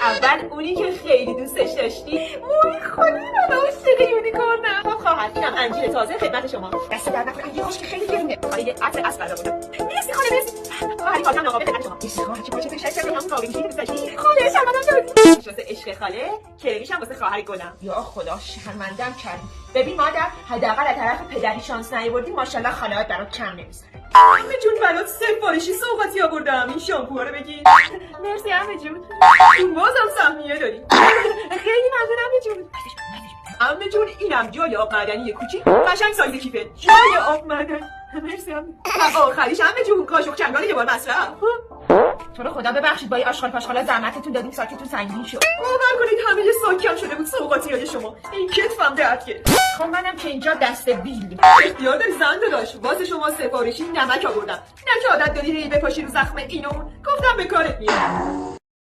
اول اونی که خیلی دوستش داشتی. وای خدا من عاشق یونیکورنم. خب خواهر اینم انجیل تازه خدمت شما. دست در نکنه انجیل خوش که خیلی گرونه. حالا یه عطر اسب برامون. مرسی خاله مرسی. خواهری کارتم ناقابل خدمت شما. مرسی خواهر چه باشه تشکر همون قابلی که دوست داشتی. خاله شرمندم داری. واسه عشق خاله کرمیشم واسه خواهر گلم. یا خدا شرمندم کردی. ببین مادر حداقل از طرف پدری شانس نیاوردی ماشاءالله خاله‌ات برات کم نمیذاره. عمه جون برات سفارشی سوغاتی آوردم این شامپوها رو بگیر. مرسی عمه جون. بازم سهمیه داری. خیلی ممنون عمه جون. عمه جون اینم جای آب معدنی کوچیک قشنگ سایز کیفه. جای آب معدنی. مرسی عمه. آخریش عمه جون کاشق چنگال یه بار مصرف. تو رو خدا ببخشید با این آشغال پاشغالا زحمتتون دادیم ساکتون سنگین شد. باور کنید همه ساکم شده بود سوغاتیای شما. این کتفم درد کرد. خب منم که اینجا دست بیل. اختیار داری زن داشت. واسه شما سفارشی نمک آوردم. نه که عادت داری هی بپاشی رو زخم اینو. گفتم به کارت میاد.